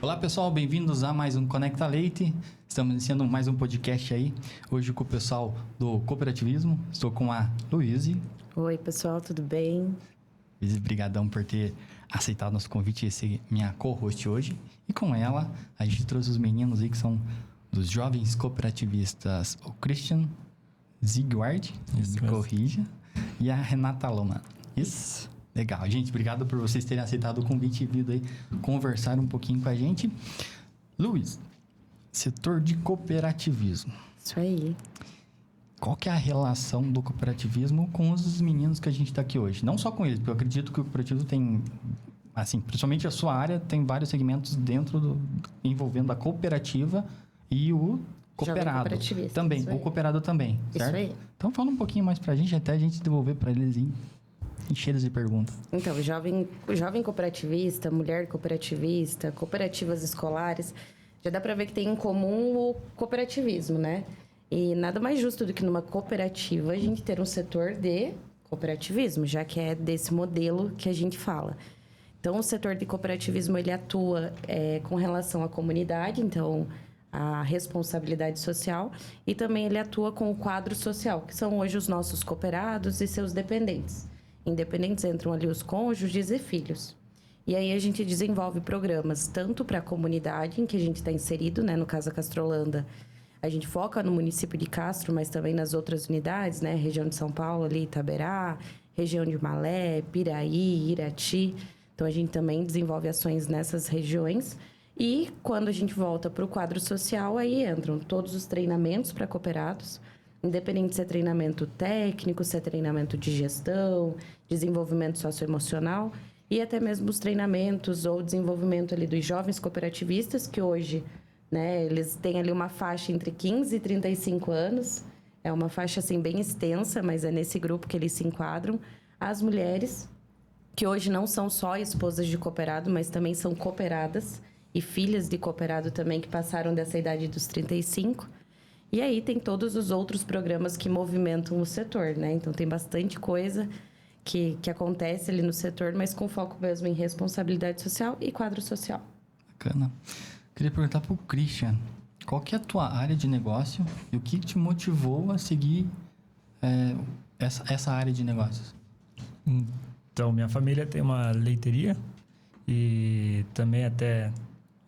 Olá pessoal, bem-vindos a mais um Conecta Leite. Estamos iniciando mais um podcast aí, hoje com o pessoal do cooperativismo. Estou com a Luíse. Oi pessoal, tudo bem? Luíse, brigadão por ter aceitado nosso convite e ser minha co-host hoje. E com ela, a gente trouxe os meninos aí que são dos jovens cooperativistas, o Christian Zigward, me corrija, e a Renata Loma. Isso? Legal. Gente, obrigado por vocês terem aceitado o convite e vindo aí conversar um pouquinho com a gente. Luiz, setor de cooperativismo. Isso aí. Qual que é a relação do cooperativismo com os meninos que a gente está aqui hoje? Não só com eles, porque eu acredito que o cooperativismo tem, assim, principalmente a sua área, tem vários segmentos dentro envolvendo a cooperativa e o cooperado. Também, o cooperado também, certo? Isso aí. Então fala um pouquinho mais pra gente, até a gente devolver para eles encheiros de perguntas. Então, o jovem cooperativista, mulher cooperativista, cooperativas escolares, já dá para ver que tem em comum o cooperativismo, né? E nada mais justo do que numa cooperativa a gente ter um setor de cooperativismo, já que é desse modelo que a gente fala. Então, o setor de cooperativismo, ele atua com relação à comunidade, então a responsabilidade social, e também ele atua com o quadro social, que são hoje os nossos cooperados e seus dependentes. Independentes entram ali os cônjuges e filhos. E aí a gente desenvolve programas tanto para a comunidade em que a gente está inserido, né? No caso a Castrolanda, a gente foca no município de Castro, mas também nas outras unidades, né? Região de São Paulo, ali, Itaberá, região de Malé, Piraí, Irati. Então a gente também desenvolve ações nessas regiões. E quando a gente volta para o quadro social, aí entram todos os treinamentos para cooperados, independente se é treinamento técnico, se é treinamento de gestão, desenvolvimento socioemocional e até mesmo os treinamentos ou desenvolvimento ali dos jovens cooperativistas, que hoje, né, eles têm ali uma faixa entre 15 e 35 anos. É uma faixa, assim, bem extensa, mas é nesse grupo que eles se enquadram. As mulheres, que hoje não são só esposas de cooperado, mas também são cooperadas e filhas de cooperado também, que passaram dessa idade dos 35. E aí tem todos os outros programas que movimentam o setor, né? Então tem bastante coisa que acontece ali no setor, mas com foco mesmo em responsabilidade social e quadro social. Bacana. Queria perguntar pro Christian, qual que é a tua área de negócio e o que te motivou a seguir essa área de negócios? Então, minha família tem uma leiteria e também até...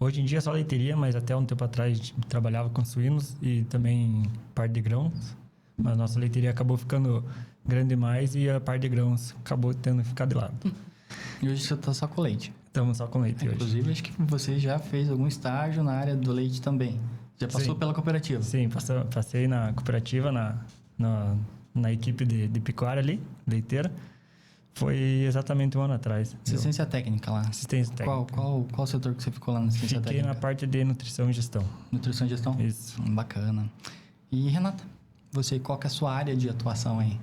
Hoje em dia é só leiteria, mas até um tempo atrás a gente trabalhava com suínos e também parte de grãos. Mas a nossa leiteria acabou ficando grande demais e a parte de grãos acabou tendo que ficar de lado. E hoje você está só com leite? Estamos só com leite hoje. Inclusive, acho que você já fez algum estágio na área do leite também. Já passou pela cooperativa? Sim, passei na cooperativa, na equipe de pecuária ali, leiteira. Foi exatamente um ano atrás. Assistência técnica lá. Assistência técnica. Qual setor que você ficou lá na assistência técnica? Fiquei na parte de nutrição e gestão. Nutrição e gestão? Isso. Bacana. E Renata, você, qual que é a sua área de atuação aí?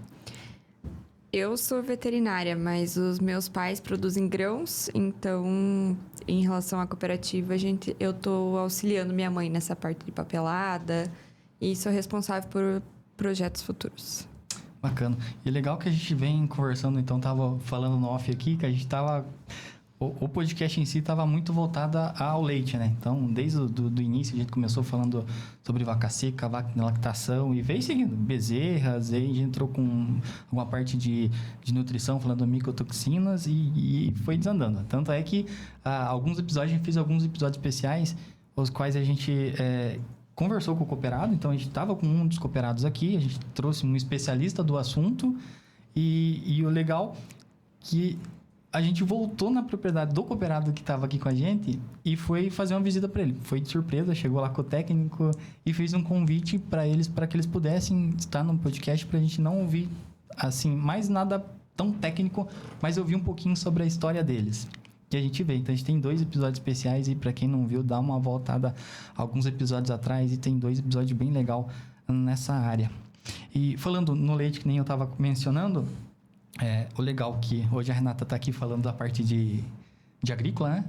Eu sou veterinária, mas os meus pais produzem grãos, então, em relação à cooperativa, eu tô auxiliando minha mãe nessa parte de papelada e sou responsável por projetos futuros. Bacana. E legal que a gente vem conversando, então tava falando no off aqui, que a gente tava... O podcast em si estava muito voltado ao leite, né? Então, desde o início, a gente começou falando sobre vaca seca, vaca de lactação e veio seguindo bezerras, aí a gente entrou com alguma parte de nutrição, falando de micotoxinas e foi desandando. Tanto é que alguns episódios, a gente fez alguns episódios especiais, os quais a gente... conversou com o cooperado, então a gente estava com um dos cooperados aqui, a gente trouxe um especialista do assunto e o legal que a gente voltou na propriedade do cooperado que estava aqui com a gente e foi fazer uma visita para ele. Foi de surpresa, chegou lá com o técnico e fez um convite para eles, para que eles pudessem estar no podcast, para a gente não ouvir assim, mais nada tão técnico, mas ouvir um pouquinho sobre a história deles. Que a gente vê. Então a gente tem 2 episódios especiais e para quem não viu, dá uma voltada alguns episódios atrás e tem 2 episódios bem legal nessa área. E falando no leite, que nem eu estava mencionando, o legal que hoje a Renata está aqui falando da parte de agrícola, né?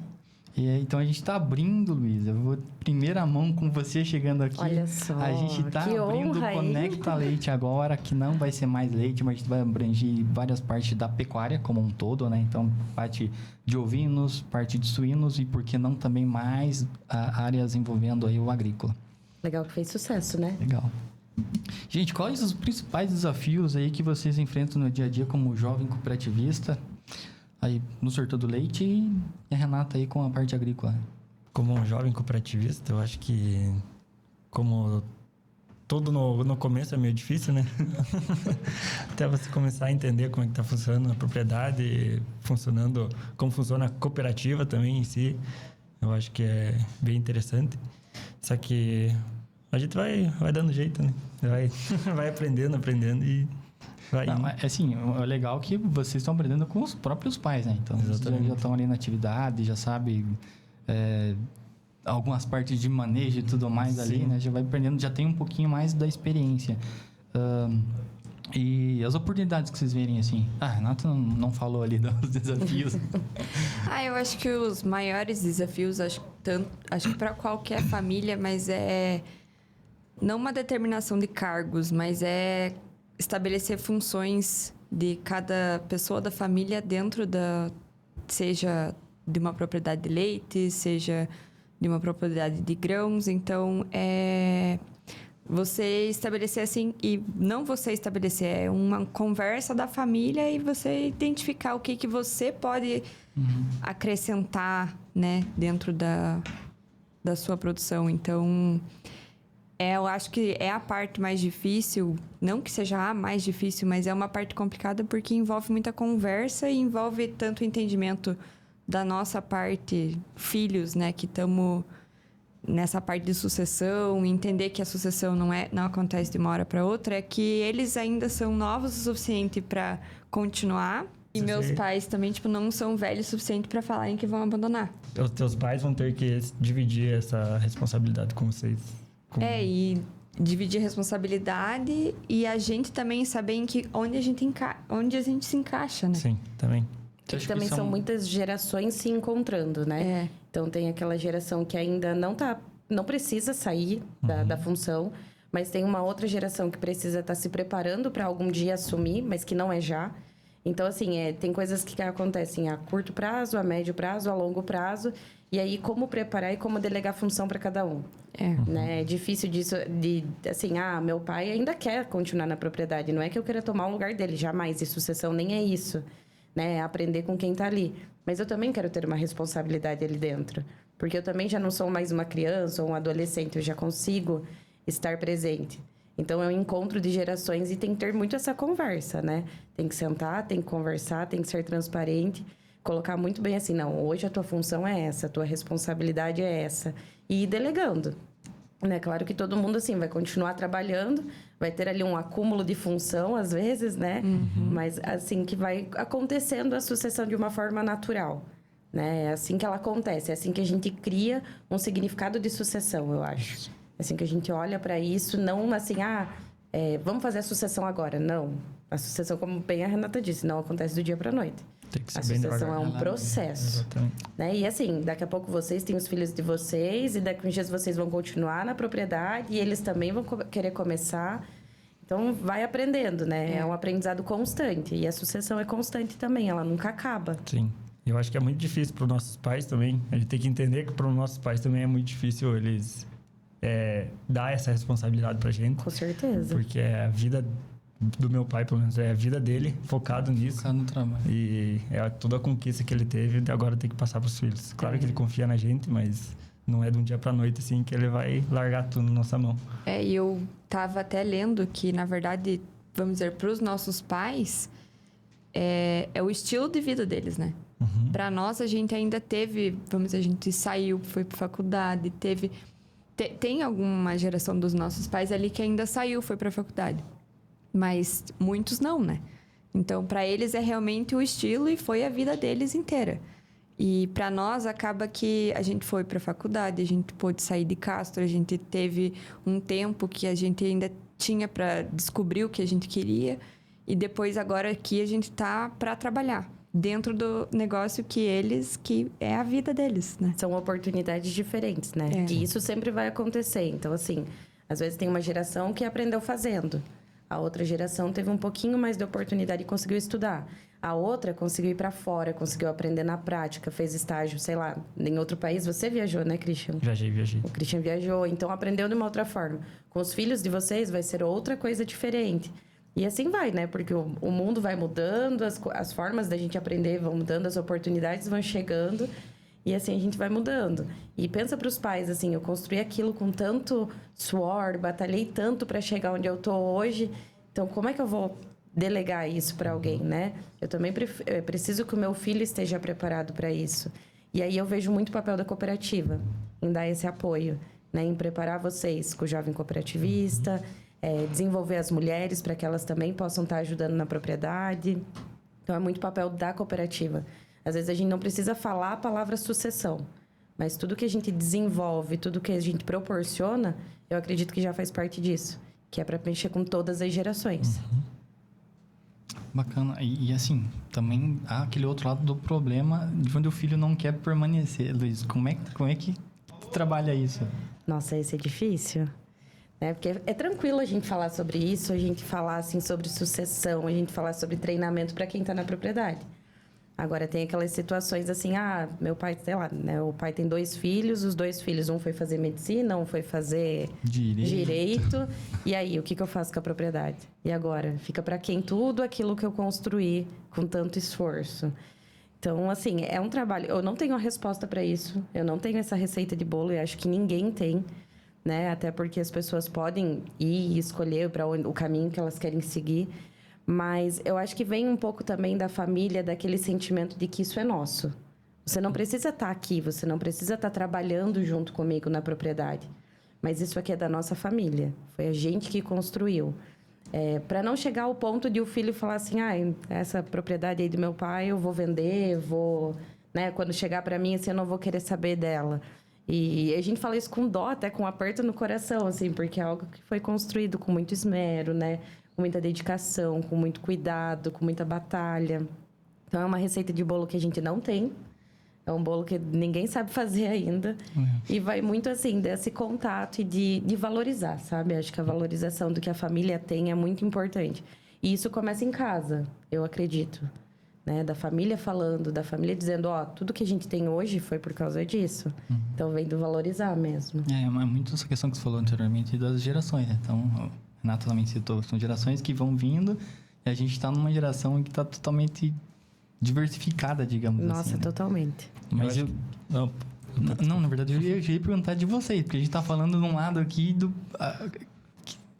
Então a gente está abrindo, Luísa. Eu vou primeira mão com você chegando aqui. Olha só, a gente está que abrindo honra, o Conecta Leite agora, que não vai ser mais leite, mas a gente vai abranger várias partes da pecuária como um todo, né? Então, parte de ovinos, parte de suínos e, por que não, também mais áreas envolvendo aí o agrícola. Legal que fez sucesso, né? Legal. Gente, quais os principais desafios aí que vocês enfrentam no dia a dia como jovem cooperativista? Aí no setor do leite e a Renata aí com a parte agrícola. Como um jovem cooperativista, eu acho que como tudo no começo é meio difícil, né? Até você começar a entender como é que está funcionando a propriedade, como funciona a cooperativa também em si, eu acho que é bem interessante. Só que a gente vai dando jeito, né? Vai aprendendo e vai. Não, assim, é legal que vocês estão aprendendo com os próprios pais, né? Então, vocês já estão ali na atividade, já sabe algumas partes de manejo e tudo mais ali, né? Já vai aprendendo, já tem um pouquinho mais da experiência. E as oportunidades que vocês verem, assim... Renata não falou ali dos desafios. Eu acho que os maiores desafios, acho que para qualquer família, mas é não uma determinação de cargos, mas é estabelecer funções de cada pessoa da família dentro seja de uma propriedade de leite, seja de uma propriedade de grãos. Então, você estabelecer assim, e não você estabelecer, é uma conversa da família e você identificar o que você pode acrescentar, né, dentro da sua produção. Então, eu acho que é a parte mais difícil, não que seja a mais difícil, mas é uma parte complicada porque envolve muita conversa e envolve tanto o entendimento da nossa parte, filhos, né, que estamos nessa parte de sucessão, entender que a sucessão não acontece de uma hora para outra, é que eles ainda são novos o suficiente para continuar. E meus pais também, não são velhos o suficiente para falarem que vão abandonar. Os teus pais vão ter que dividir essa responsabilidade com vocês. E dividir a responsabilidade e a gente também saber onde a gente se encaixa, né? Sim, também. Que também são muitas gerações se encontrando, né? Então, tem aquela geração que ainda não precisa sair da função, mas tem uma outra geração que precisa estar se preparando para algum dia assumir, mas que não é já. Então, assim, tem coisas que acontecem a curto prazo, a médio prazo, a longo prazo. E aí, como preparar e como delegar função para cada um. Né? É difícil disso, assim, meu pai ainda quer continuar na propriedade. Não é que eu queira tomar o lugar dele, jamais. E sucessão nem é isso. Né? É aprender com quem está ali. Mas eu também quero ter uma responsabilidade ali dentro. Porque eu também já não sou mais uma criança ou um adolescente. Eu já consigo estar presente. Então, é um encontro de gerações e tem que ter muito essa conversa, né? Tem que sentar, tem que conversar, tem que ser transparente. Colocar muito bem assim, não, hoje a tua função é essa, a tua responsabilidade é essa. E ir delegando. Né? Claro que todo mundo, assim, vai continuar trabalhando, vai ter ali um acúmulo de função, às vezes, né? Mas, assim, que vai acontecendo a sucessão de uma forma natural. Né? É assim que ela acontece, é assim que a gente cria um significado de sucessão, eu acho. É assim que a gente olha para isso, não assim, vamos fazer a sucessão agora. Não. A sucessão, como bem a Renata disse, não acontece do dia para a noite. Tem que ser A bem sucessão devagar. é um processo. Exatamente. Né? E assim, daqui a pouco vocês têm os filhos de vocês, e daqui a uns dias vocês vão continuar na propriedade, e eles também vão querer começar. Então, vai aprendendo, né? É um aprendizado constante. E a sucessão é constante também, ela nunca acaba. Sim. Eu acho que é muito difícil para os nossos pais também. A gente tem que entender que para os nossos pais também é muito difícil eles dar essa responsabilidade para a gente. Com certeza. Porque é a vida do meu pai, pelo menos, é a vida dele, focado nisso. Focado no trabalho. E é toda a conquista que ele teve, e agora tem que passar para os filhos. Claro que ele confia na gente, mas não é de um dia para noite assim que ele vai largar tudo na nossa mão. E eu tava até lendo que, na verdade, vamos dizer, para os nossos pais, é o estilo de vida deles, né? Para nós, a gente ainda teve, vamos dizer, a gente saiu, foi para faculdade, tem alguma geração dos nossos pais ali que ainda saiu, foi para faculdade. Mas muitos não, né? Então, para eles é realmente o estilo e foi a vida deles inteira. E para nós acaba que a gente foi para a faculdade, a gente pôde sair de Castro, a gente teve um tempo que a gente ainda tinha para descobrir o que a gente queria. E depois agora aqui a gente tá para trabalhar. dentro do negócio que é a vida deles, né? São oportunidades diferentes, né? É. E isso sempre vai acontecer. Então, assim, às vezes tem uma geração que aprendeu fazendo. A outra geração teve um pouquinho mais de oportunidade e conseguiu estudar. A outra conseguiu ir para fora, conseguiu aprender na prática, fez estágio, sei lá, em outro país. Você viajou, né, Christian? Viajei. O Christian viajou, então aprendeu de uma outra forma. Com os filhos de vocês vai ser outra coisa diferente. E assim vai, né? Porque o mundo vai mudando, as formas da gente aprender vão mudando, as oportunidades vão chegando. E assim a gente vai mudando. E pensa para os pais, assim, eu construí aquilo com tanto suor, batalhei tanto para chegar onde eu tô hoje. Então, como é que eu vou delegar isso para alguém, né? Eu também preciso que o meu filho esteja preparado para isso. E aí eu vejo muito o papel da cooperativa em dar esse apoio, né? Em preparar vocês com o jovem cooperativista, desenvolver as mulheres para que elas também possam estar ajudando na propriedade. Então, é muito papel da cooperativa. Às vezes, a gente não precisa falar a palavra sucessão, mas tudo que a gente desenvolve, tudo que a gente proporciona, eu acredito que já faz parte disso, que é para mexer com todas as gerações. Bacana. E assim, também há aquele outro lado do problema de onde o filho não quer permanecer. Luiz, como é que trabalha isso? Nossa, esse é difícil. Né? Porque é tranquilo a gente falar sobre isso, a gente falar assim, sobre sucessão, a gente falar sobre treinamento para quem está na propriedade. Agora, tem aquelas situações assim, meu pai, sei lá, né? O pai tem 2 filhos, os 2 filhos, um foi fazer medicina, um foi fazer direito. E aí, o que eu faço com a propriedade? E agora? Fica para quem tudo aquilo que eu construí com tanto esforço. Então, assim, é um trabalho. Eu não tenho a resposta para isso, eu não tenho essa receita de bolo, e acho que ninguém tem, né? Até porque as pessoas podem ir e escolher para o caminho que elas querem seguir. Mas eu acho que vem um pouco também da família, daquele sentimento de que isso é nosso. Você não precisa estar aqui, você não precisa estar trabalhando junto comigo na propriedade. Mas isso aqui é da nossa família. Foi a gente que construiu. Para não chegar ao ponto de o filho falar assim, essa propriedade aí do meu pai eu vou vender, né? Quando chegar para mim, assim, eu não vou querer saber dela. E a gente fala isso com dó, até com um aperto no coração, assim, porque é algo que foi construído com muito esmero, né? Com muita dedicação, com muito cuidado, com muita batalha. Então, é uma receita de bolo que a gente não tem. É um bolo que ninguém sabe fazer ainda. E vai muito, assim, desse contato e de valorizar, sabe? Acho que a valorização do que a família tem é muito importante. E isso começa em casa, eu acredito. Né? Da família falando, da família dizendo, tudo que a gente tem hoje foi por causa disso. Então, vem do valorizar mesmo. É muito essa questão que você falou anteriormente das gerações, né? Então, Renato também citou, são gerações que vão vindo e a gente está numa geração que está totalmente diversificada, digamos assim. Nossa, né? totalmente. Mas não, na verdade, eu ia perguntar de vocês, porque a gente está falando de um lado aqui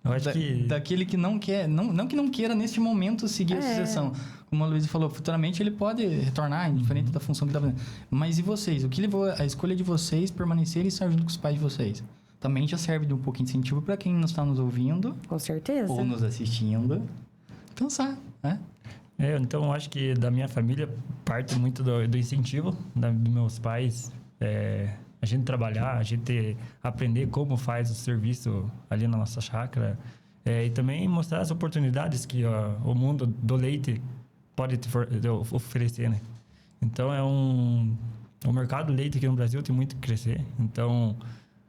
Eu acho que... daquele que não quer, não que não queira neste momento seguir a sucessão. Como a Luísa falou, futuramente ele pode retornar, indiferente da função que está fazendo. Mas e vocês? O que levou a escolha de vocês permanecerem e estar junto com os pais de vocês? Também já serve de um pouquinho de incentivo para quem não está nos ouvindo. Com certeza. Ou nos assistindo. Pensar, né? Então, eu acho que da minha família parte muito do incentivo dos meus pais. A gente trabalhar, a gente aprender como faz o serviço ali na nossa chácara. E também mostrar as oportunidades que o mundo do leite pode te oferecer, né? Então, o mercado do leite aqui no Brasil tem muito que crescer. Então,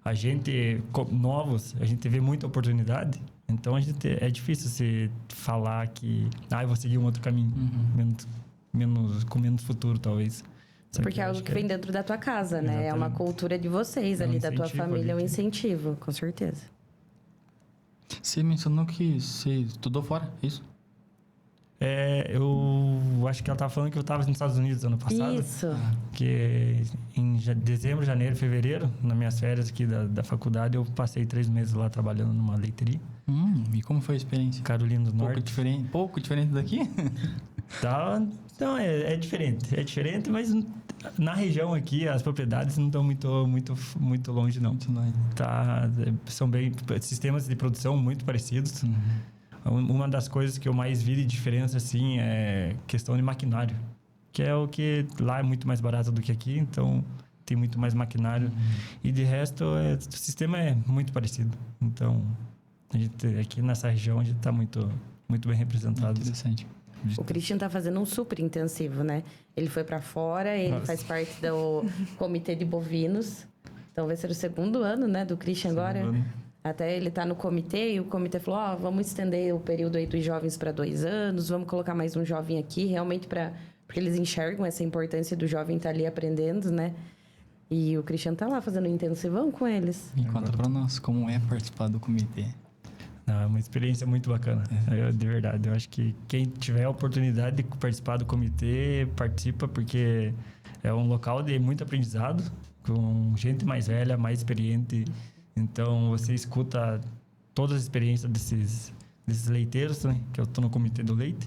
a gente, novos, a gente vê muita oportunidade. Então, é difícil você falar que... eu vou seguir um outro caminho. Com menos futuro, talvez. Porque é algo que vem dentro da tua casa, né? Exatamente. É uma cultura de vocês ali, da tua família, é um incentivo, com certeza. Você mencionou que você estudou fora, isso? Eu acho que ela estava falando que eu estava nos Estados Unidos ano passado. Isso. Que em dezembro, janeiro, fevereiro, nas minhas férias aqui da faculdade, eu passei 3 meses lá trabalhando numa leiteria. E como foi a experiência? Carolina do Norte. Pouco diferente daqui? Então, é diferente. É diferente, mas na região aqui, as propriedades não estão muito longe, não. Muito longe. São sistemas de produção muito parecidos. Uma das coisas que eu mais vi de diferença, assim, é questão de maquinário. Que é o que lá é muito mais barato do que aqui, então tem muito mais maquinário. E de resto, o sistema é muito parecido. Então, aqui nessa região, a gente está muito bem representado. Interessante. O Christian tá fazendo um super intensivo, né? Ele foi para fora, ele faz parte do comitê de bovinos. Então vai ser o segundo ano, né, do Christian agora. Até ele tá no comitê e o comitê falou, vamos estender o período aí dos jovens para 2 anos, vamos colocar mais um jovem aqui, realmente porque eles enxergam essa importância do jovem estar ali aprendendo, né? E o Christian tá lá fazendo um intensivão com eles. Me conta pra nós como é participar do comitê. Não, é uma experiência muito bacana. De verdade, eu acho que quem tiver a oportunidade de participar do comitê, participa, porque é um local de muito aprendizado, com gente mais velha, mais experiente. Então, você escuta todas as experiências desses leiteiros, né? Que eu tô no comitê do leite.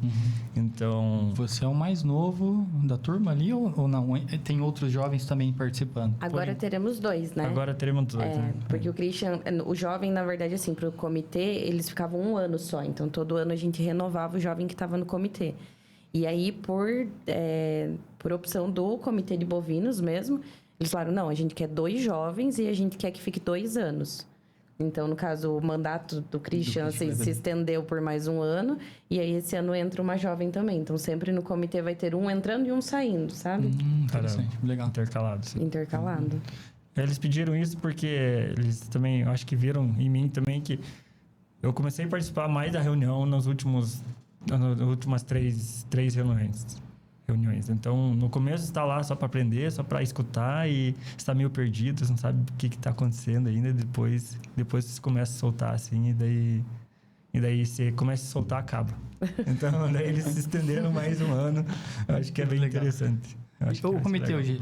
Então... Você é o mais novo da turma ali ou não? Tem outros jovens também participando? Agora teremos 2, né? Agora teremos 2, né? Porque o Christian, o jovem, na verdade, assim, pro comitê, eles ficavam 1 ano só. Então, todo ano a gente renovava o jovem que estava no comitê. E aí, por opção do comitê de bovinos mesmo, eles falaram, não, a gente quer 2 jovens e a gente quer que fique 2 anos. Então, no caso, o mandato do Christian assim, se estendeu por mais 1 ano. E aí, esse ano entra uma jovem também. Então, sempre no comitê vai ter um entrando e um saindo, sabe? Interessante, legal. Intercalado. Sim. Intercalado. Eles pediram isso porque eles também, acho que viram em mim também que eu comecei a participar mais da reunião nas últimas 3 reuniões. Então, no começo você está lá só para aprender, só para escutar e está meio perdido, você não sabe o que está acontecendo ainda. Depois você começa a soltar assim e daí você começa a soltar, acaba. Então, daí eles se estenderam mais 1 ano. Eu acho que é bem interessante. O comitê hoje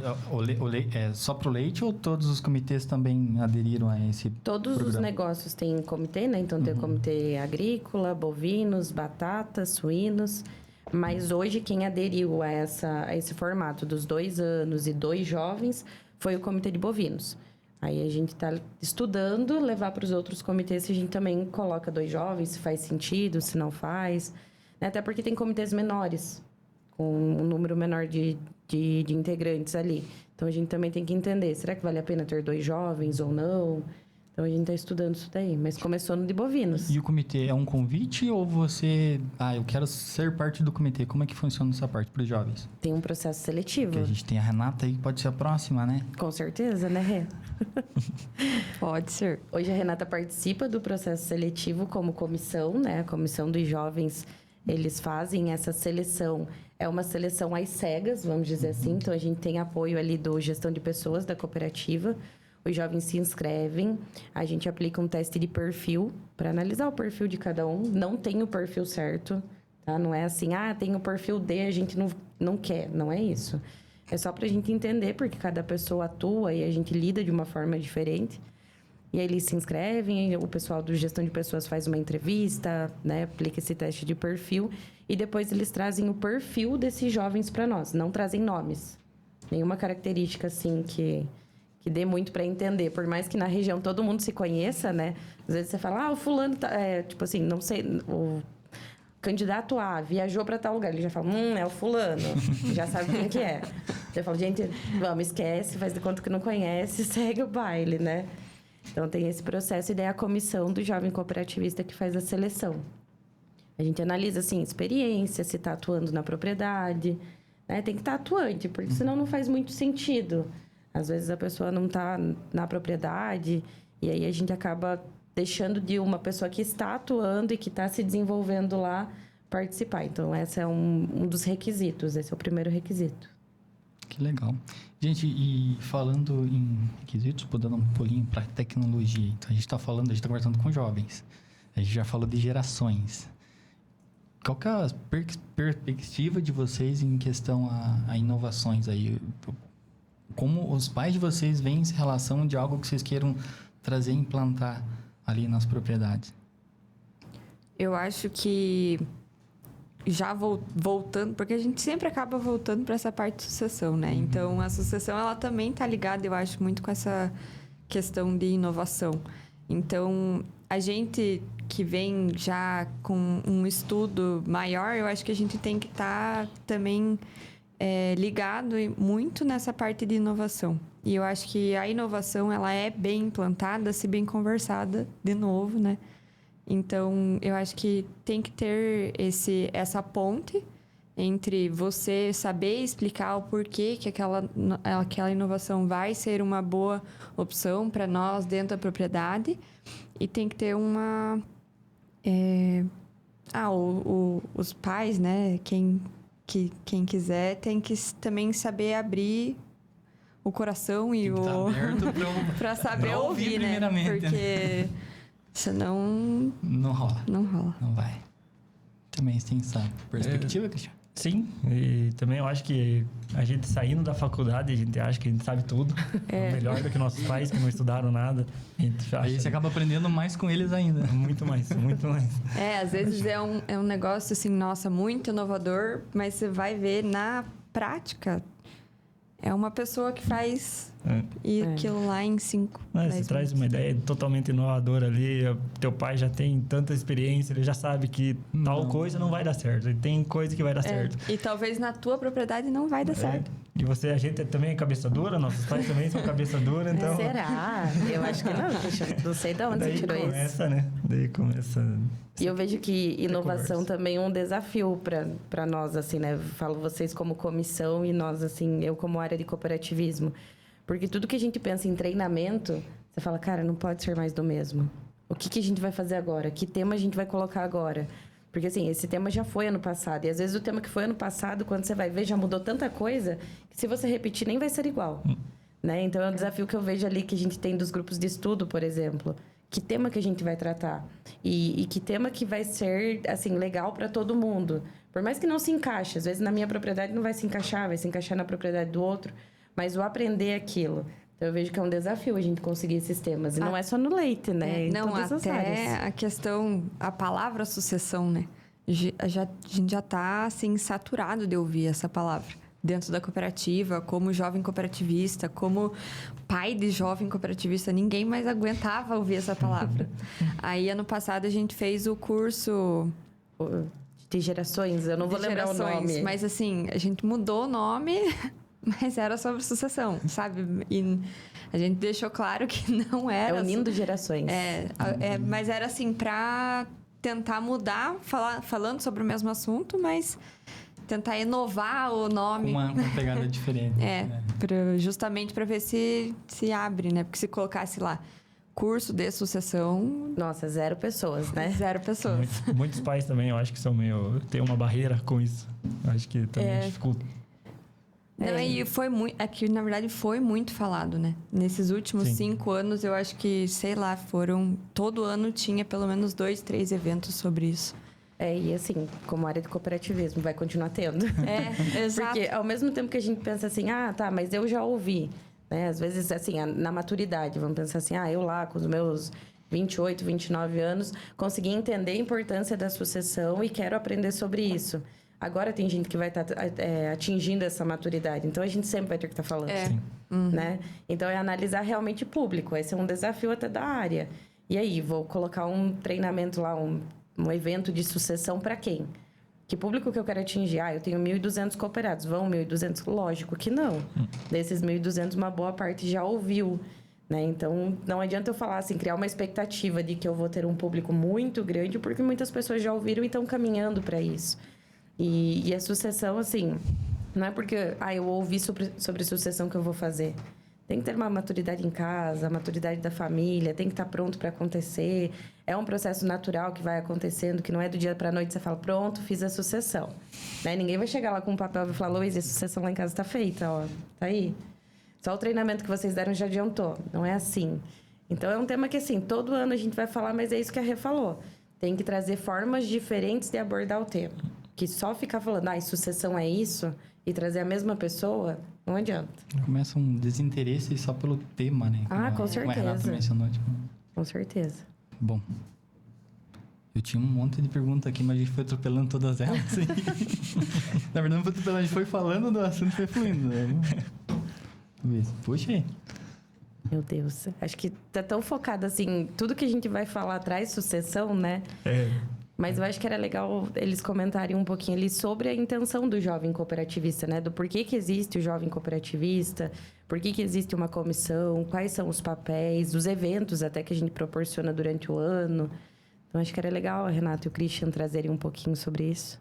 é só pro leite ou todos os comitês também aderiram a esse Todos programa? Os negócios têm comitê, né? Então, tem o comitê agrícola, bovinos, batatas, suínos. Mas hoje, quem aderiu a esse formato dos 2 anos e 2 jovens foi o comitê de bovinos. Aí a gente está estudando, levar para os outros comitês se a gente também coloca 2 jovens, se faz sentido, se não faz. Né? Até porque tem comitês menores, com um número menor de integrantes ali. Então, a gente também tem que entender, será que vale a pena ter 2 jovens ou não? Então, a gente está estudando isso daí. Mas começou no de bovinos. E o comitê é um convite ou você... eu quero ser parte do comitê. Como é que funciona essa parte para os jovens? Tem um processo seletivo. Porque a gente tem a Renata aí, que pode ser a próxima, né? Com certeza, né, Rê? Pode ser. Hoje a Renata participa do processo seletivo como comissão, né? A comissão dos jovens, eles fazem essa seleção. É uma seleção às cegas, vamos dizer assim. Então, a gente tem apoio ali do gestão de pessoas da cooperativa. Os jovens se inscrevem, a gente aplica um teste de perfil para analisar o perfil de cada um. Não tem o perfil certo, tá? Não é assim, tem o perfil D, a gente não quer. Não é isso. É só para a gente entender, porque cada pessoa atua e a gente lida de uma forma diferente. E aí eles se inscrevem, o pessoal do gestão de pessoas faz uma entrevista, né? Aplica esse teste de perfil. E depois eles trazem o perfil desses jovens para nós. Não trazem nomes. Nenhuma característica, assim, que dê muito para entender. Por mais que na região todo mundo se conheça, né? Às vezes você fala, o fulano tá... tipo assim, não sei... O candidato A viajou para tal lugar. Ele já fala, é o fulano. Já sabe quem que é. Já fala, gente, vamos, esquece, faz de conta que não conhece, segue o baile, né? Então, tem esse processo. E daí a comissão do jovem cooperativista que faz a seleção. A gente analisa, assim, experiência, se está atuando na propriedade. Né? Tem que estar atuante, porque senão não faz muito sentido. Às vezes a pessoa não está na propriedade e aí a gente acaba deixando de uma pessoa que está atuando e que está se desenvolvendo lá participar. Então, esse é um dos requisitos. Esse é o primeiro requisito. Que legal. Gente, e falando em requisitos, vou dando um pulinho para tecnologia. Então, a gente está conversando com jovens. A gente já falou de gerações. Qual que é a perspectiva de vocês em questão a inovações aí? Como os pais de vocês veem essa relação de algo que vocês queiram trazer e implantar ali nas propriedades? Eu acho que já voltando, porque a gente sempre acaba voltando para essa parte de sucessão, né? Então, a sucessão, ela também está ligada, eu acho, muito com essa questão de inovação. Então, a gente que vem já com um estudo maior, eu acho que a gente tem que estar também ligado muito nessa parte de inovação. E eu acho que a inovação, ela é bem implantada, se bem conversada, de novo, né? Então, eu acho que tem que ter essa ponte entre você saber explicar o porquê que aquela inovação vai ser uma boa opção para nós dentro da propriedade, e tem que ter uma... os pais, né? Quem quiser tem que também saber abrir o coração e para saber pra ouvir, né? Porque senão não rola. Não rola. Não vai. Também tem essa perspectiva, Cristiano? Sim, e também eu acho que a gente saindo da faculdade, a gente acha que a gente sabe tudo. Melhor do que nossos pais, que não estudaram nada. A gente acha... Aí você acaba aprendendo mais com eles ainda. Muito mais, muito mais. Às vezes é um negócio assim, nossa, muito inovador, mas você vai ver na prática, é uma pessoa que faz e aquilo lá em 5, 10 Você traz uma ideia totalmente inovadora ali, teu pai já tem tanta experiência, ele já sabe que tal coisa não vai dar certo, e tem coisa que vai dar certo. E talvez na tua propriedade não vai dar certo. E a gente também é cabeça dura, nossos pais também são cabeça dura, então... Será? Eu acho que não, não sei de onde você tirou isso. Daí começa... E eu vejo que inovação também é um desafio para nós, assim, né? Falo vocês como comissão e nós, assim, eu como área de cooperativismo. Porque tudo que a gente pensa em treinamento, você fala, cara, não pode ser mais do mesmo. O que a gente vai fazer agora? Que tema a gente vai colocar agora? Porque, assim, esse tema já foi ano passado. E, às vezes, o tema que foi ano passado, quando você vai ver, já mudou tanta coisa que, se você repetir, nem vai ser igual. Né? Então, é um desafio que eu vejo ali que a gente tem dos grupos de estudo, por exemplo. Que tema que a gente vai tratar? E que tema que vai ser, assim, legal para todo mundo. Por mais que não se encaixe. Às vezes, na minha propriedade não vai se encaixar na propriedade do outro. Mas o aprender aquilo... Então, eu vejo que é um desafio a gente conseguir esses temas. E não é só no leite, né? Não, todas as até áreas. a questão... A palavra sucessão, né? A gente já está, assim, saturado de ouvir essa palavra. Dentro da cooperativa, como jovem cooperativista, como pai de jovem cooperativista. Ninguém mais aguentava ouvir essa palavra. Aí, ano passado, a gente fez o curso... De gerações, eu não vou lembrar o nome. Mas, assim, a gente mudou o nome... Mas era sobre sucessão, sabe? E a gente deixou claro que não era... É unindo gerações. Mas era assim, para tentar mudar, falando sobre o mesmo assunto, mas tentar inovar o nome. Uma pegada diferente. Justamente para ver se abre, né? Porque se colocasse lá, curso de sucessão... Nossa, 0 pessoas, né? 0 pessoas. Muitos pais também, eu acho que tem uma barreira com isso. Eu acho que também dificulta. Não, e foi muito... É que, na verdade, foi muito falado, né? Nesses últimos 5 anos, eu acho que, sei lá, todo ano tinha pelo menos 2, 3 eventos sobre isso. E assim, como área de cooperativismo, vai continuar tendo. Exato. Porque, ao mesmo tempo que a gente pensa assim, mas eu já ouvi, né? Às vezes, assim, na maturidade, vamos pensar assim, eu lá, com os meus 28, 29 anos, consegui entender a importância da sucessão e quero aprender sobre isso. Agora tem gente que vai estar atingindo essa maturidade. Então, a gente sempre vai ter que estar falando. Né? Então, é analisar realmente público. Esse é um desafio até da área. E aí, vou colocar um treinamento lá, um evento de sucessão para quem? Que público que eu quero atingir? Eu tenho 1.200 cooperados. Vão 1.200? Lógico que não. Desses 1.200, uma boa parte já ouviu. Né? Então, não adianta eu falar assim, criar uma expectativa de que eu vou ter um público muito grande, porque muitas pessoas já ouviram e estão caminhando para isso. E a sucessão, assim, não é porque eu ouvi sobre sucessão que eu vou fazer. Tem que ter uma maturidade em casa, a maturidade da família, tem que estar pronto para acontecer. É um processo natural que vai acontecendo, que não é do dia para a noite você fala, pronto, fiz a sucessão. Né? Ninguém vai chegar lá com um papel e falar, Luiz, a sucessão lá em casa está feita, ó, tá aí. Só o treinamento que vocês deram já adiantou. Não é assim. Então, é um tema que, assim, todo ano a gente vai falar, mas é isso que a Rê falou. Tem que trazer formas diferentes de abordar o tema. Que só ficar falando, sucessão é isso, e trazer a mesma pessoa, não adianta. Começa um desinteresse só pelo tema, né? Com certeza. O Renato mencionou, Com certeza. Bom, eu tinha um monte de perguntas aqui, mas a gente foi atropelando todas elas. Na verdade, não foi atropelando, a gente foi falando do assunto e foi fluindo. Né? Puxa aí. Meu Deus, acho que tá tão focado assim, tudo que a gente vai falar traz sucessão, né? Mas eu acho que era legal eles comentarem um pouquinho ali sobre a intenção do jovem cooperativista, né? Do porquê que existe o jovem cooperativista, por que existe uma comissão, quais são os papéis, os eventos até que a gente proporciona durante o ano. Então, acho que era legal a Renata e o Christian trazerem um pouquinho sobre isso.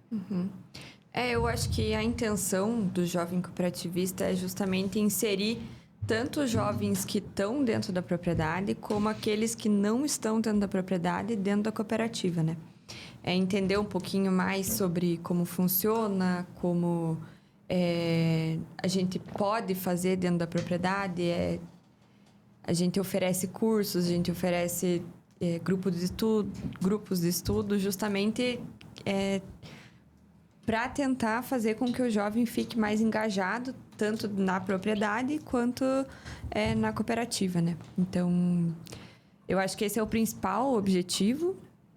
Eu acho que a intenção do jovem cooperativista é justamente inserir tanto os jovens que estão dentro da propriedade, como aqueles que não estão dentro da propriedade, dentro da cooperativa, né? É entender um pouquinho mais sobre como funciona, como a gente pode fazer dentro da propriedade. A gente oferece cursos, a gente oferece grupos de estudo, justamente para tentar fazer com que o jovem fique mais engajado, tanto na propriedade quanto na cooperativa, né? Então, eu acho que esse é o principal objetivo,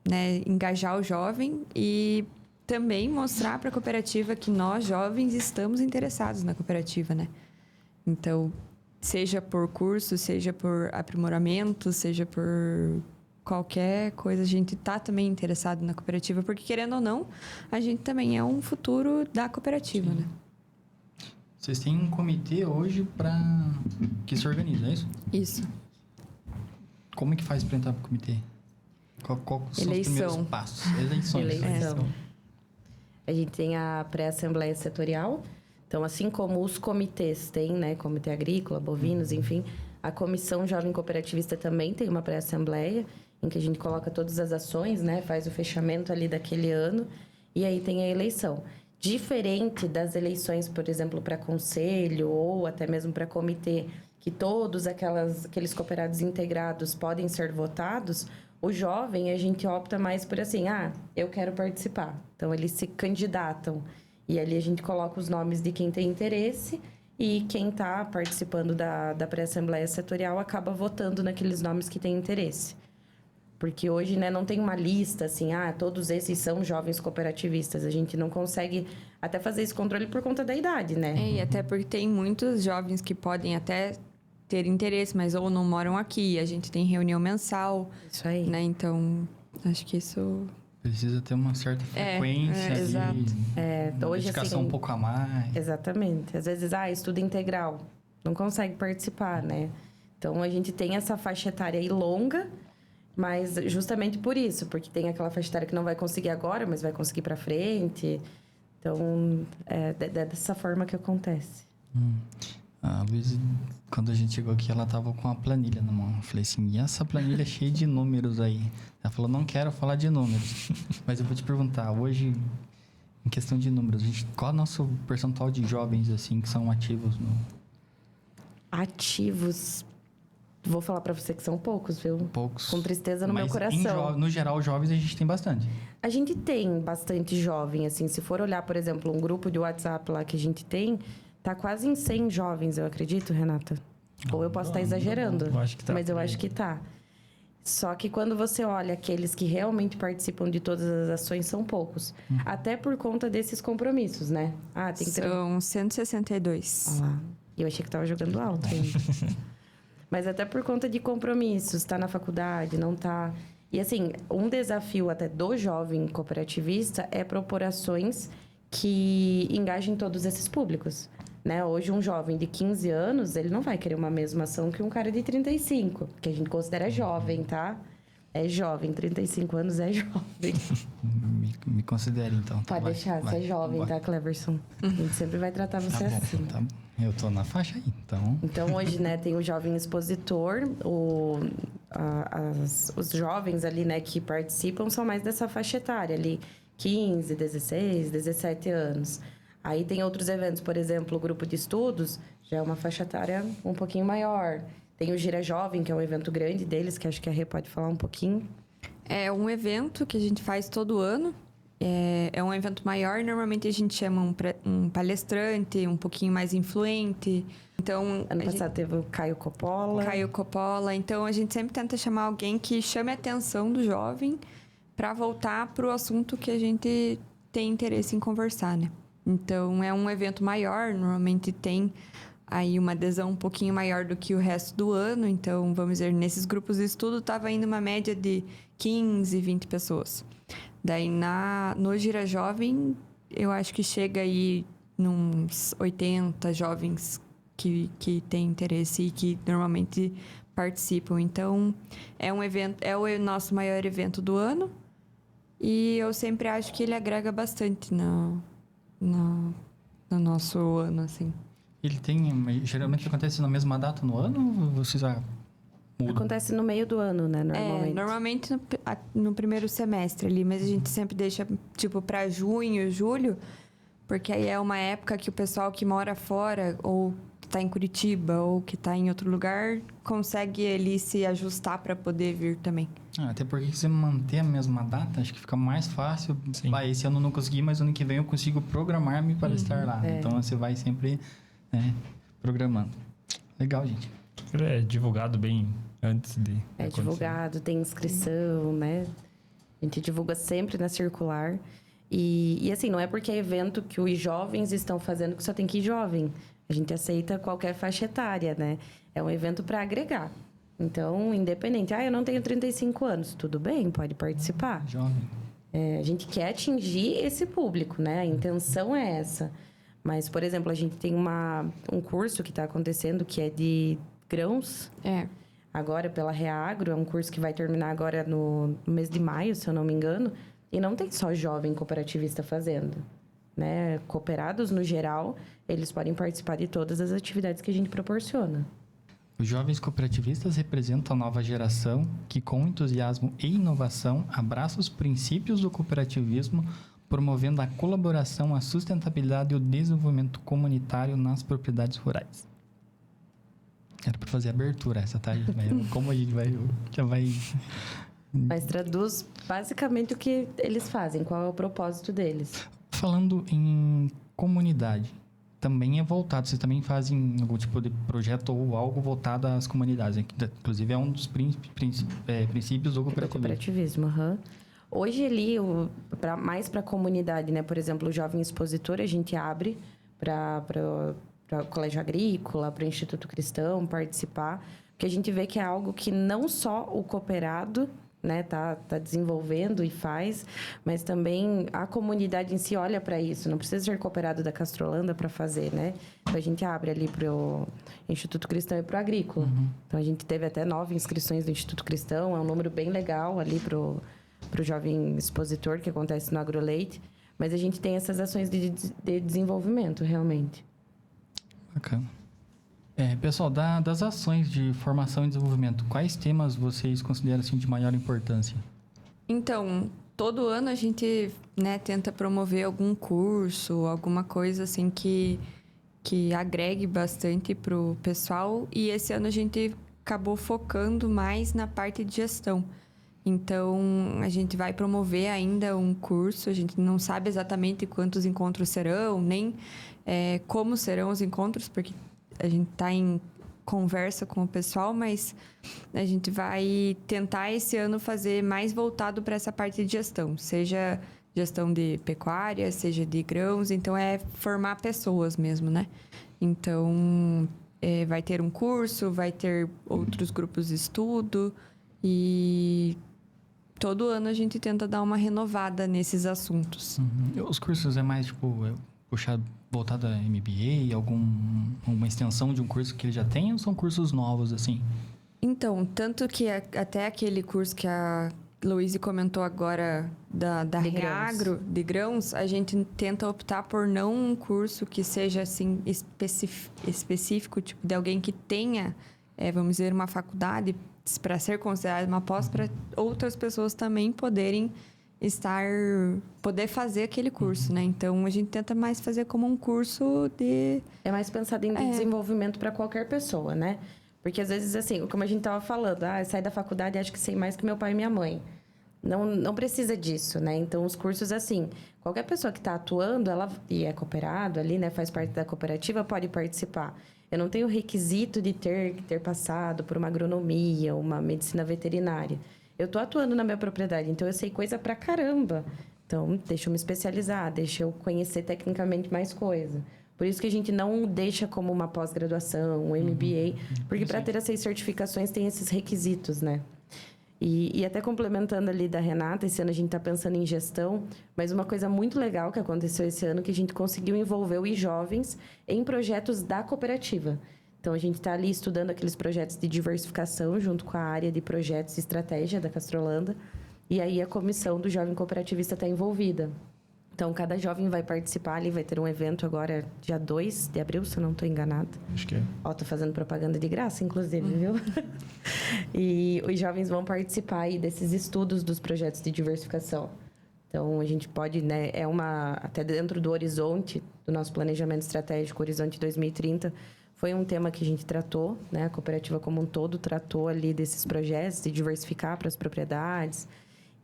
né? Engajar o jovem e também mostrar para a cooperativa que nós, jovens, estamos interessados na cooperativa, né? Então, seja por curso, seja por aprimoramento, seja por qualquer coisa, a gente está também interessado na cooperativa, porque, querendo ou não, a gente também é um futuro da cooperativa, né? Vocês têm um comitê hoje que se organiza, é isso? Isso. Como é que faz para entrar para o comitê? Qual são os primeiros passos? Eleições. A gente tem a pré-assembleia setorial. Então, assim como os comitês têm, né? Comitê agrícola, bovinos, enfim. A Comissão Jovem Cooperativista também tem uma pré-assembleia, em que a gente coloca todas as ações, né? Faz o fechamento ali daquele ano. E aí tem a eleição. Diferente das eleições, por exemplo, para conselho ou até mesmo para comitê, que todos aqueles cooperados integrados podem ser votados, o jovem, a gente opta mais por assim, eu quero participar. Então, eles se candidatam. E ali a gente coloca os nomes de quem tem interesse e quem está participando da pré-assembleia setorial acaba votando naqueles nomes que têm interesse. Porque hoje, né, não tem uma lista assim, todos esses são jovens cooperativistas. A gente não consegue até fazer esse controle por conta da idade, né? E até porque tem muitos jovens que podem até ter interesse, mas ou não moram aqui. A gente tem reunião mensal. Isso aí. Né? Então, acho que isso... Precisa ter uma certa frequência. Exato. Uma Hoje, dedicação assim, um pouco a mais. Exatamente. Às vezes, estudo integral. Não consegue participar, né? Então, a gente tem essa faixa etária aí longa, mas justamente por isso. Porque tem aquela faixa etária que não vai conseguir agora, mas vai conseguir para frente. Então, é dessa forma que acontece. A Luísa, quando a gente chegou aqui, ela tava com uma planilha na mão. Eu falei assim, e essa planilha é cheia de números aí? Ela falou, não quero falar de números. Mas eu vou te perguntar, hoje, em questão de números, qual é o nosso percentual de jovens, assim, que são ativos no... Ativos. Vou falar para você que são poucos, viu? Poucos. Com tristeza no Mas meu coração. no geral, jovens a gente tem bastante. A gente tem bastante jovem, assim. Se for olhar, por exemplo, um grupo de WhatsApp lá que a gente tem, tá quase em 100 jovens, eu acredito, Renata. Ou eu posso estar exagerando. Eu acho que tá. Mas eu acho que tá. Só que quando você olha aqueles que realmente participam de todas as ações, são poucos. Até por conta desses compromissos, né? Tem que ter... São 162. Olha lá. E eu achei que tava jogando alto ainda. Mas até por conta de compromissos. Tá na faculdade, não tá... E assim, um desafio até do jovem cooperativista é propor ações que engajem todos esses públicos. Né? Hoje, um jovem de 15 anos, ele não vai querer uma mesma ação que um cara de 35, que a gente considera jovem, tá? É jovem, 35 anos é jovem. Me considere, então. Pode deixar, você é jovem, tá, Cleverson? A gente sempre vai tratar você assim. Tá bom. Eu tô na faixa aí, então... Então, hoje, né, tem o jovem expositor, os jovens ali, né, que participam são mais dessa faixa etária ali, 15, 16, 17 anos. Aí tem outros eventos, por exemplo, o grupo de estudos, já é uma faixa etária um pouquinho maior. Tem o Gira Jovem, que é um evento grande deles, que acho que a Rê pode falar um pouquinho. É um evento que a gente faz todo ano. É um evento maior, normalmente a gente chama um palestrante, um pouquinho mais influente. Então, ano passado teve o Caio Coppola. Então, a gente sempre tenta chamar alguém que chame a atenção do jovem para voltar para o assunto que a gente tem interesse em conversar, né? Então, é um evento maior, normalmente tem aí uma adesão um pouquinho maior do que o resto do ano. Então, vamos dizer, nesses grupos de estudo estava indo uma média de 15, 20 pessoas. Daí, no Gira Jovem, eu acho que chega aí uns 80 jovens que têm interesse e que normalmente participam. Então, é um evento, é o nosso maior evento do ano. E eu sempre acho que ele agrega bastante no nosso ano, assim. Ele tem... Geralmente acontece na mesma data no ano ou vocês já mudam? Acontece no meio do ano, né? Normalmente. Normalmente no primeiro semestre ali, mas a gente sempre deixa, tipo, para junho, julho, porque aí é uma época que o pessoal que mora fora, ou que tá em Curitiba, ou que tá em outro lugar, consegue ali se ajustar para poder vir também. Até porque se você manter a mesma data, acho que fica mais fácil. Sim. Esse ano eu não consegui, mas ano que vem eu consigo programar-me para estar lá. Então você vai sempre programando. Legal, gente. É divulgado bem antes de É acontecer. divulgado, tem inscrição, né? A gente divulga sempre na circular. E assim, não é porque é evento que os jovens estão fazendo que só tem que ir jovem. A gente aceita qualquer faixa etária, né? É um evento para agregar. Então, independente. Eu não tenho 35 anos. Tudo bem, pode participar. Jovem. A gente quer atingir esse público, né? A intenção é essa. Mas, por exemplo, a gente tem um curso que está acontecendo que é de grãos. Agora, pela Reagro. É um curso que vai terminar agora no mês de maio, se eu não me engano. E não tem só jovem cooperativista fazendo, né? Cooperados, no geral, eles podem participar de todas as atividades que a gente proporciona. Os jovens cooperativistas representam a nova geração que, com entusiasmo e inovação, abraça os princípios do cooperativismo, promovendo a colaboração, a sustentabilidade e o desenvolvimento comunitário nas propriedades rurais. Era para fazer a abertura essa, tá? Como a gente já vai... Mas traduz basicamente o que eles fazem, qual é o propósito deles. Falando em comunidade, também é voltado, vocês também fazem algum tipo de projeto ou algo voltado às comunidades, né? Inclusive é um dos princípios do cooperativismo. Do cooperativismo, Hoje ali, mais para a comunidade, né? Por exemplo, o Jovem Expositor a gente abre para o Colégio Agrícola, para o Instituto Cristão participar, porque a gente vê que é algo que não só o cooperado, né, tá desenvolvendo e faz, mas também a comunidade em si olha para isso. Não precisa ser cooperado da Castrolanda para fazer, né? Então a gente abre ali para o Instituto Cristão e para o Agrícola. Então a gente teve até 9 inscrições do Instituto Cristão, é um número bem legal ali para o Jovem Expositor, que acontece no Agroleite. Mas a gente tem essas ações de desenvolvimento, realmente. Bacana. Pessoal, das ações de formação e desenvolvimento, quais temas vocês consideram assim, de maior importância? Então, todo ano a gente, né, tenta promover algum curso, alguma coisa assim que agregue bastante pro pessoal. E esse ano a gente acabou focando mais na parte de gestão. Então, a gente vai promover ainda um curso. A gente não sabe exatamente quantos encontros serão, nem como serão os encontros, porque a gente está em conversa com o pessoal, mas a gente vai tentar esse ano fazer mais voltado para essa parte de gestão, seja gestão de pecuária, seja de grãos. Então, é formar pessoas mesmo, né? Então, vai ter um curso, vai ter outros grupos de estudo e todo ano a gente tenta dar uma renovada nesses assuntos. Os cursos é mais, voltado a MBA, alguma extensão de um curso que ele já tem ou são cursos novos, assim? Então, tanto que até aquele curso que a Luíse comentou agora da Reagro, de grãos, a gente tenta optar por não um curso que seja, assim, específico, tipo, de alguém que tenha, vamos dizer, uma faculdade para ser considerado uma pós, para outras pessoas também poder fazer aquele curso, né? Então, a gente tenta mais fazer como um curso de... É mais pensado em desenvolvimento para qualquer pessoa, né? Porque, às vezes, assim, como a gente estava falando, sai da faculdade e acho que sei mais que meu pai e minha mãe. Não precisa disso, né? Então, os cursos, assim, qualquer pessoa que está atuando, e é cooperado ali, né? Faz parte da cooperativa, pode participar. Eu não tenho requisito de ter passado por uma agronomia, uma medicina veterinária. Eu tô atuando na minha propriedade, então eu sei coisa pra caramba. Então, deixa eu me especializar, deixa eu conhecer tecnicamente mais coisa. Por isso que a gente não deixa como uma pós-graduação, um MBA, porque para ter essas certificações tem esses requisitos, né? E até complementando ali da Renata, esse ano a gente está pensando em gestão, mas uma coisa muito legal que aconteceu esse ano, que a gente conseguiu envolver os jovens em projetos da cooperativa. Então, a gente está ali estudando aqueles projetos de diversificação junto com a área de projetos e estratégia da Castrolanda. E aí, a comissão do Jovem Cooperativista está envolvida. Então, cada jovem vai participar ali, vai ter um evento agora, dia 2 de abril, se eu não estou enganada. Acho que é. Ó, tô fazendo propaganda de graça, inclusive, viu? E os jovens vão participar aí desses estudos dos projetos de diversificação. Então, a gente pode, né, até dentro do horizonte, do nosso planejamento estratégico, Horizonte 2030, foi um tema que a gente tratou, né? A cooperativa como um todo tratou ali desses projetos de diversificar para as propriedades.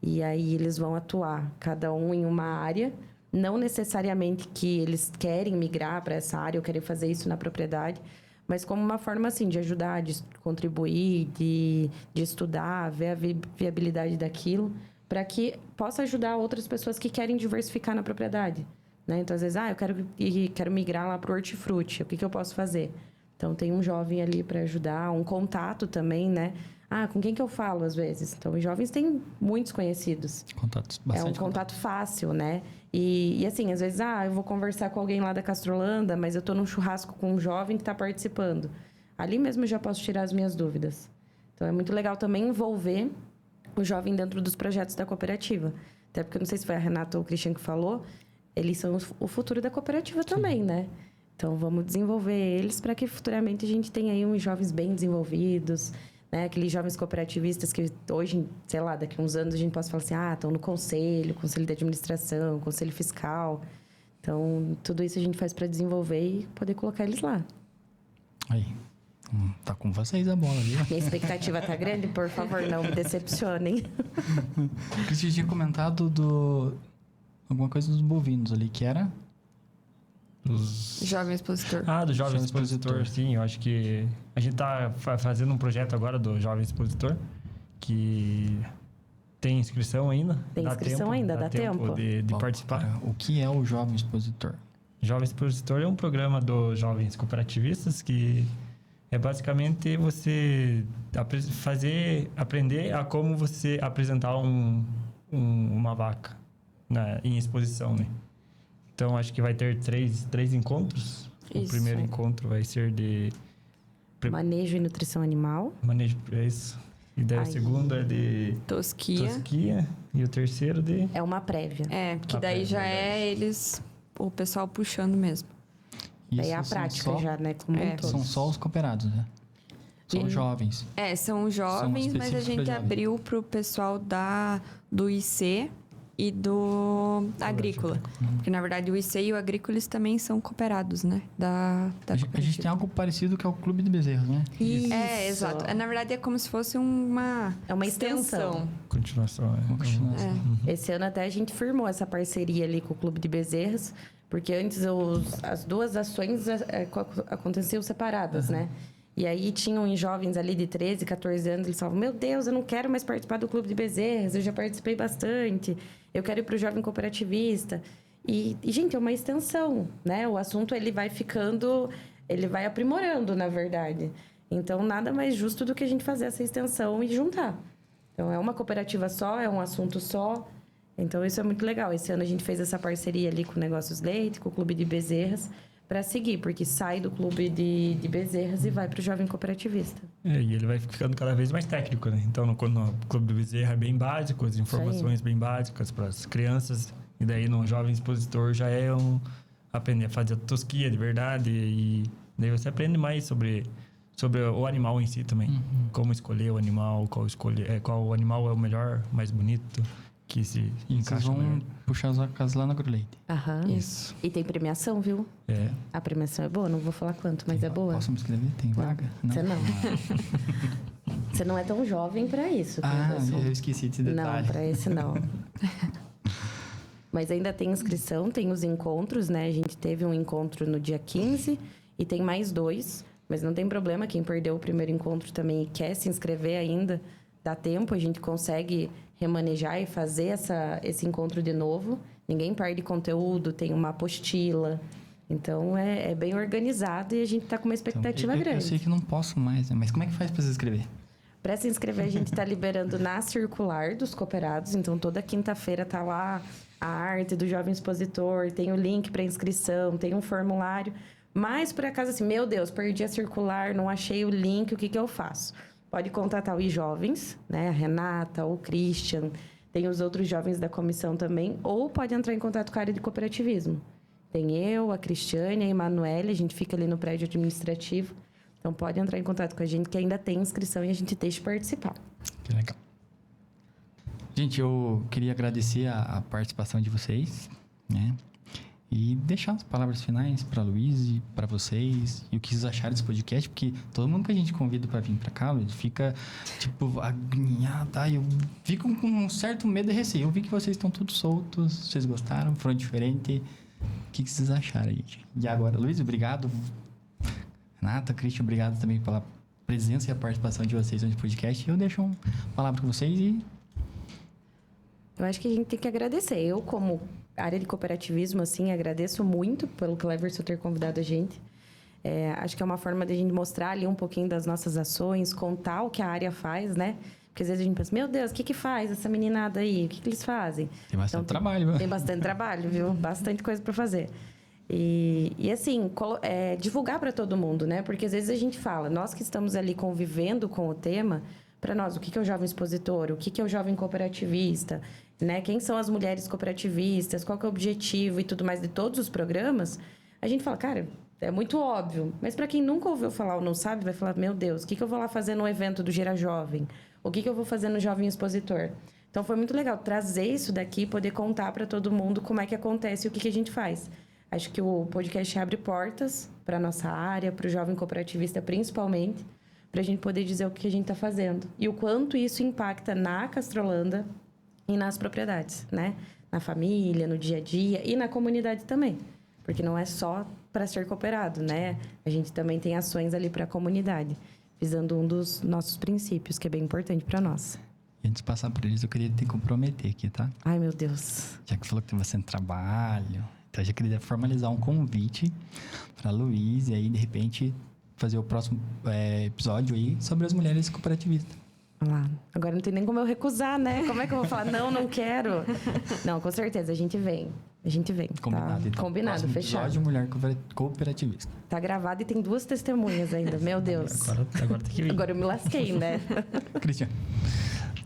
E aí eles vão atuar, cada um em uma área, não necessariamente que eles querem migrar para essa área ou querem fazer isso na propriedade, mas como uma forma, assim, de ajudar, de contribuir, de estudar, ver a viabilidade daquilo, para que possa ajudar outras pessoas que querem diversificar na propriedade, né? Então, às vezes, eu quero migrar lá para o hortifruti, o que eu posso fazer? Então, tem um jovem ali para ajudar, um contato também, né? Com quem que eu falo, às vezes? Então, os jovens têm muitos conhecidos. Contatos, É um bastante contato fácil, né? E assim, às vezes, eu vou conversar com alguém lá da Castrolanda, mas eu tô num churrasco com um jovem que está participando. Ali mesmo eu já posso tirar as minhas dúvidas. Então, é muito legal também envolver o jovem dentro dos projetos da cooperativa. Até porque, eu não sei se foi a Renata ou o Christian que falou, eles são o futuro da cooperativa também, né? Então, vamos desenvolver eles para que futuramente a gente tenha aí uns jovens bem desenvolvidos, né? Aqueles jovens cooperativistas que hoje, sei lá, daqui a uns anos a gente possa falar assim, estão no conselho de administração, conselho fiscal. Então, tudo isso a gente faz para desenvolver e poder colocar eles lá. Aí, tá com vocês a bola, viu? Minha expectativa tá grande, por favor, não me decepcionem. O Cristian tinha comentado alguma coisa dos bovinos ali, que era... Jovem expositor. Do Jovem Jovem Expositor, Expositor. sim. Eu acho que a gente tá fazendo um projeto agora do Jovem Expositor, que tem inscrição ainda. Tem inscrição ainda, dá tempo? de participar. O que é o Jovem Expositor? Jovem Expositor é um programa dos jovens cooperativistas que é basicamente você aprender a como você apresentar uma vaca em exposição, né? Então, acho que vai ter três encontros. Isso. O primeiro encontro vai ser de... Manejo e nutrição animal. Manejo é isso. E daí o segundo é de... Tosquia. E o terceiro de... É uma prévia. Que daí já o pessoal puxando mesmo. Daí é a são prática só- já, né? Como um todo. São só os cooperados, né? Só os jovens. São jovens, mas a específicos gente pra jovens. abriu pro pessoal do IC e do Agrícola. Porque, na verdade, o IC e o Agrícola eles também são cooperados, né? Da A gente tem algo parecido que é o Clube de Bezerros, né? Isso. exato. Na verdade, é como se fosse uma... É uma extensão. Continuação. Uma continuação. Esse ano até a gente firmou essa parceria ali com o Clube de Bezerros, porque antes as duas ações aconteciam separadas, né? E aí tinham jovens ali de 13, 14 anos, eles falavam, meu Deus, eu não quero mais participar do Clube de Bezerros, eu já participei bastante, eu quero ir para o jovem cooperativista. E, gente, é uma extensão, né? O assunto, ele vai aprimorando, na verdade. Então, nada mais justo do que a gente fazer essa extensão e juntar. Então, é uma cooperativa só, é um assunto só. Então, isso é muito legal. Esse ano a gente fez essa parceria ali com o Negócios Leite, com o Clube de Bezerras, para seguir, porque sai do Clube de Bezerras e vai para o jovem cooperativista. E ele vai ficando cada vez mais técnico, né? Então, no Clube do Bezerra é bem básico, as informações bem básicas para as crianças. E daí, no Jovem Expositor, já é aprender a fazer a tosquia de verdade. E daí você aprende mais sobre o animal em si também. Como escolher o animal, qual animal é o melhor, mais bonito, que se E vocês encaixa vão melhor. puxar as vacas lá na Agroleite. Aham. Isso. E tem premiação, viu? É. A premiação é boa, não vou falar quanto, mas é boa. Posso me inscrever? Tem vaga? Você não. Você não é tão jovem para isso. Eu esqueci desse detalhe. Não, para esse não. Mas ainda tem inscrição, tem os encontros, né? A gente teve um encontro no dia 15 e tem mais 2. Mas não tem problema, quem perdeu o primeiro encontro também e quer se inscrever ainda, dá tempo, a gente consegue remanejar e fazer esse encontro de novo. Ninguém perde conteúdo, tem uma apostila. Então, é bem organizado e a gente está com uma expectativa eu grande. sei que não posso mais, né? Mas como é que faz para se inscrever? Para se inscrever, a gente está liberando na circular dos cooperados. Então, toda quinta-feira tá lá a arte do jovem expositor, tem o link para inscrição, tem um formulário. Mas, por acaso, assim, meu Deus, perdi a circular, não achei o link, o que eu faço? Pode contatar os jovens, né? A Renata, o Christian. Tem os outros jovens da comissão também, ou pode entrar em contato com a área de cooperativismo. Tem eu, a Cristiane, a Emanuele, a gente fica ali no prédio administrativo. Então, pode entrar em contato com a gente, que ainda tem inscrição e a gente deixa participar. Que legal. Gente, eu queria agradecer a participação de vocês, né? E deixar as palavras finais para a Luísa, para vocês, e o que vocês acharam desse podcast, porque todo mundo que a gente convida para vir para cá, ele fica, tipo, agoniado, eu fico com um certo medo e receio. Eu vi que vocês estão todos soltos, vocês gostaram, foram diferentes. O que vocês acharam, gente? E agora, Luísa, obrigado. Renata, Cristian, obrigado também pela presença e a participação de vocês no podcast. Eu deixo uma palavra com vocês e... Eu acho que a gente tem que agradecer. Eu, como área de cooperativismo, assim, agradeço muito pelo Cleverson ter convidado a gente. Acho que é uma forma de a gente mostrar ali um pouquinho das nossas ações, contar o que a área faz, né? Porque às vezes a gente pensa, meu Deus, o que faz essa meninada aí? O que eles fazem? Tem bastante trabalho, viu? Tem bastante trabalho, viu? Bastante coisa para fazer. E assim, divulgar para todo mundo, né? Porque às vezes a gente fala, nós que estamos ali convivendo com o tema, para nós, o que é o jovem expositor? O que é o jovem cooperativista? Né? Quem são as mulheres cooperativistas? Qual que é o objetivo e tudo mais de todos os programas? A gente fala, cara, é muito óbvio. Mas para quem nunca ouviu falar ou não sabe, vai falar, meu Deus, o que eu vou lá fazer no evento do Gira Jovem? O que eu vou fazer no Jovem Expositor? Então, foi muito legal trazer isso daqui e poder contar para todo mundo como é que acontece e o que a gente faz. Acho que o podcast abre portas para a nossa área, para o jovem cooperativista principalmente, para a gente poder dizer o que a gente está fazendo. E o quanto isso impacta na Castrolanda e nas propriedades, né? Na família, no dia a dia e na comunidade também. Porque não é só para ser cooperado, né? A gente também tem ações ali para a comunidade, visando um dos nossos princípios, que é bem importante para nós. E antes de passar por eles, eu queria te comprometer aqui, tá? Ai, meu Deus. Já que falou que tem bastante trabalho, então eu já queria formalizar um convite para a Luísa e aí, de repente, fazer o próximo episódio aí sobre as mulheres cooperativistas. Olha lá. Agora não tem nem como eu recusar, né? Como é que eu vou falar, não quero? Não, com certeza, a gente vem. A gente vem. Combinado, tá? então. Combinado, Próximo fechado. episódio, mulher cooperativista. Tá gravado e tem 2 testemunhas ainda, meu Deus. Agora tem que vir. Agora eu me lasquei, né? Cristian.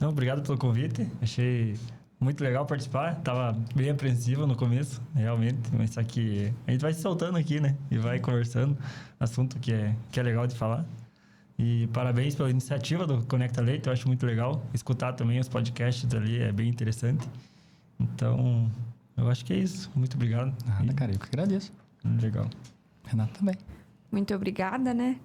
Não, obrigado pelo convite. Achei muito legal participar. Tava bem apreensivo no começo, realmente. Mas só que a gente vai se soltando aqui, né? E vai conversando. Assunto que é legal de falar. E parabéns pela iniciativa do Conecta Leite. Eu acho muito legal. Escutar também os podcasts ali é bem interessante. Então, eu acho que é isso. Muito obrigado. Nada, cara. Eu que agradeço. Legal. Renato também. Muito obrigada, né,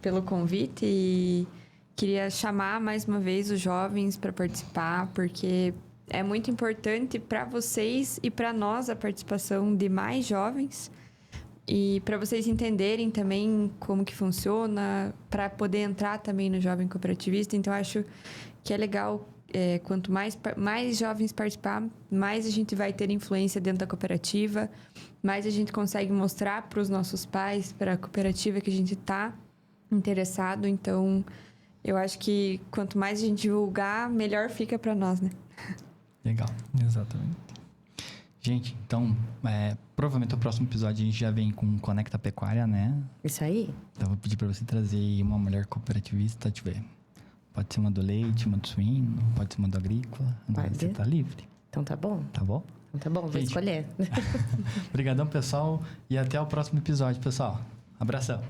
pelo convite e queria chamar mais uma vez os jovens para participar, porque é muito importante para vocês e para nós a participação de mais jovens e para vocês entenderem também como que funciona, para poder entrar também no Jovem Cooperativista. Então, acho que é legal, quanto mais jovens participar, mais a gente vai ter influência dentro da cooperativa, mais a gente consegue mostrar para os nossos pais, para a cooperativa que a gente está interessado. Então, eu acho que quanto mais a gente divulgar, melhor fica para nós, né? Legal. Exatamente. Gente, então, provavelmente o próximo episódio a gente já vem com Conecta Pecuária, né? Isso aí. Então, eu vou pedir pra você trazer uma mulher cooperativista, deixa eu ver. Pode ser uma do leite, uma do suíno, pode ser uma do agrícola. Agora Pode. você tá livre, Então tá bom. tá bom? Então tá bom, vou Gente. escolher. Obrigadão, pessoal, e até o próximo episódio, pessoal. Abração.